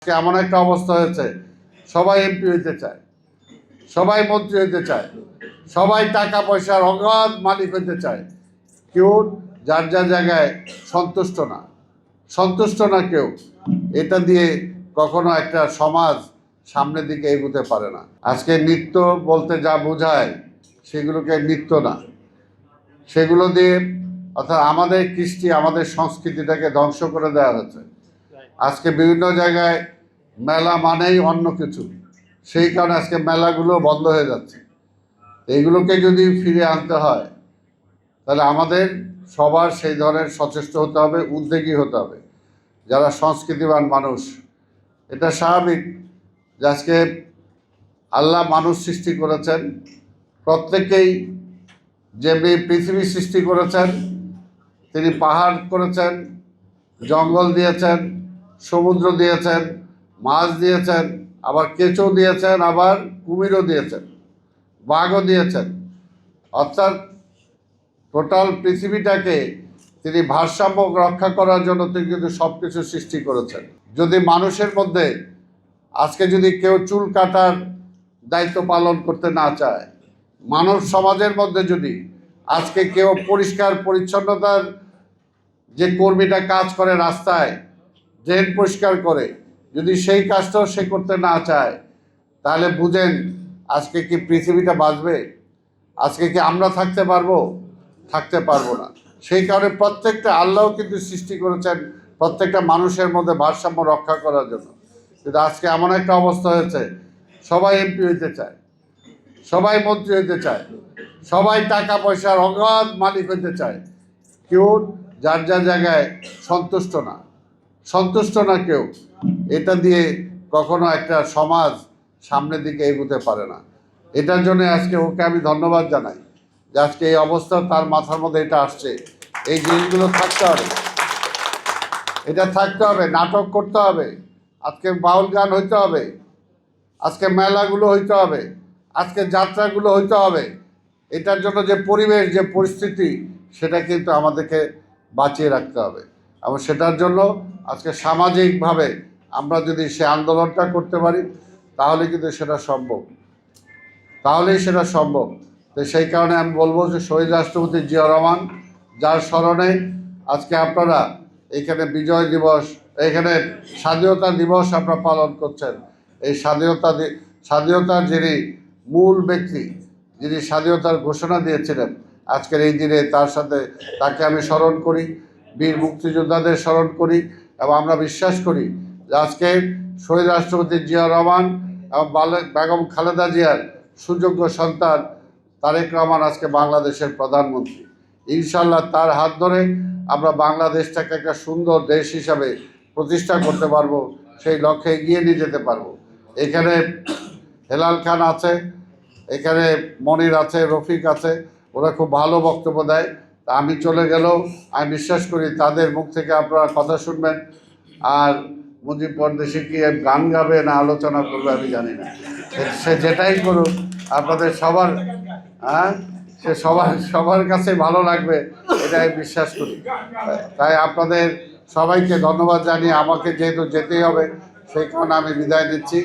এমন একটা অবস্থা হয়েছে, সবাই এমপি হইতে চায়, সবাই মন্ত্রী হইতে চায়, সবাই টাকা পয়সার অগাধ মালিক হইতে চায়। কেউ যার যার জায়গায় সন্তুষ্ট না কেউ। এটা দিয়ে কখনো একটা সমাজ সামনের দিকে এগোতে পারে না। আজকে নৃত্য বলতে যা বোঝায় সেগুলোকে নৃত্য না, সেগুলো দিয়ে অর্থাৎ আমাদের কৃষ্টি, আমাদের সংস্কৃতিটাকে ধ্বংস করে দেওয়া হয়েছে। আজকে বিভিন্ন জায়গায় মেলা মানেই অন্য কিছু, সেই কারণে আজকে মেলাগুলো বন্ধ হয়ে যাচ্ছে। এইগুলোকে যদি ফিরে আনতে হয় তাহলে আমাদের সবার সেই ধরনের সচেষ্ট হতে হবে, উদ্যোগী হতে হবে। যারা সংস্কৃতিবান মানুষ, এটা স্বাভাবিক যে আজকে আল্লাহ মানুষ সৃষ্টি করেছেন, প্রত্যেকেই যেমনি পৃথিবী সৃষ্টি করেছেন, তিনি পাহাড় করেছেন, জঙ্গল দিয়েছেন, সমুদ্র দিয়েছেন, মাছ দিয়েছেন, আবার কেঁচো দিয়েছেন, আবার কুমিরও দিয়েছেন, বাঘও দিয়েছেন। অর্থাৎ টোটাল পৃথিবীটাকে তিনি ভারসাম্য রক্ষা করার জন্য তিনি কিন্তু সব কিছু সৃষ্টি করেছেন। যদি মানুষের মধ্যে আজকে যদি কেউ চুল কাটার দায়িত্ব পালন করতে না চায়, মানব সমাজের মধ্যে যদি আজকে কেউ পরিষ্কার পরিচ্ছন্নতার যে কর্মীটা কাজ করে, রাস্তায় ড্রেন পরিষ্কার করে, যদি সেই কাজটাও সে করতে না চায়, তাহলে বুঝেন আজকে কি পৃথিবীটা বাঁচবে? আজকে কি আমরা থাকতে পারবো? থাকতে পারবো না। সেই কারণে প্রত্যেকটা আল্লাহ কিন্তু সৃষ্টি করেছেন প্রত্যেকটা মানুষের মধ্যে ভারসাম্য রক্ষা করার জন্য। কিন্তু আজকে এমন একটা অবস্থা হয়েছে, সবাই এমপি হইতে চায়, সবাই মন্ত্রী হইতে চায়, সবাই টাকা পয়সার অগাধ মালিক হইতে চায়। কেউ যার যার জায়গায় সন্তুষ্ট না কেউ। এটা দিয়ে কখনো একটা সমাজ সামনের দিকে এগোতে পারে না। এটার জন্য আজকে ওকে আমি ধন্যবাদ জানাই যে আজকে এই অবস্থা তার মাথার মধ্যে এটা আসছে। এই জিনিসগুলো থাকতে হবে, এটা থাকতে হবে, নাটক করতে হবে, আজকে বাউল গান হইতে হবে, আজকে মেলাগুলো হইতে হবে, আজকে যাত্রাগুলো হইতে হবে। এটার জন্য যে পরিবেশ, যে পরিস্থিতি, সেটা কিন্তু আমাদেরকে বাঁচিয়ে রাখতে হবে। এবং সেটার জন্য আজকে সামাজিকভাবে আমরা যদি সে আন্দোলনটা করতে পারি তাহলে কিন্তু সেটা সম্ভব। তো সেই কারণে আমি বলবো যে শহীদ রাষ্ট্রপতি জিয়াউর রহমান, যার স্মরণে আজকে আপনারা এখানে বিজয় দিবস, এখানে স্বাধীনতা দিবস আপনারা পালন করছেন। এই স্বাধীনতার যিনি মূল ব্যক্তি, যিনি স্বাধীনতার ঘোষণা দিয়েছিলেন, আজকের এই দিনে তাকে আমি স্মরণ করি, বীর মুক্তিযোদ্ধাদের স্মরণ করি। এবং আমরা বিশ্বাস করি যে আজকে শহীদ রাষ্ট্রপতি জিয়াউর রহমান এবং বেগম খালেদা জিয়ার সুযোগ্য সন্তান তারেক রহমান আজকে বাংলাদেশের প্রধানমন্ত্রী। ইনশাল্লাহ তার হাত ধরে আমরা বাংলাদেশটাকে একটা সুন্দর দেশ হিসাবে প্রতিষ্ঠা করতে পারবো, সেই লক্ষ্যে এগিয়ে নিয়ে যেতে পারবো। এখানে হেলাল খান আছে, এখানে মনির আছে, রফিক আছে, ওরা খুব ভালো বক্তব্য দেয়। তা আমি চলে গেলেও আমি বিশ্বাস করি তাদের মুখ থেকে আপনারা কথা শুনবেন। আর মুজিব পরদেশি কি গান গাবে না আলোচনা করবে আমি জানি না, সে যেটাই করুক আপনাদের সে সবার কাছে ভালো লাগবে, এটাই বিশ্বাস করি। তাই আপনাদের সবাইকে ধন্যবাদ জানিয়ে আমাকে যেহেতু যেতেই হবে, সেই কারণে আমি বিদায় নিচ্ছি।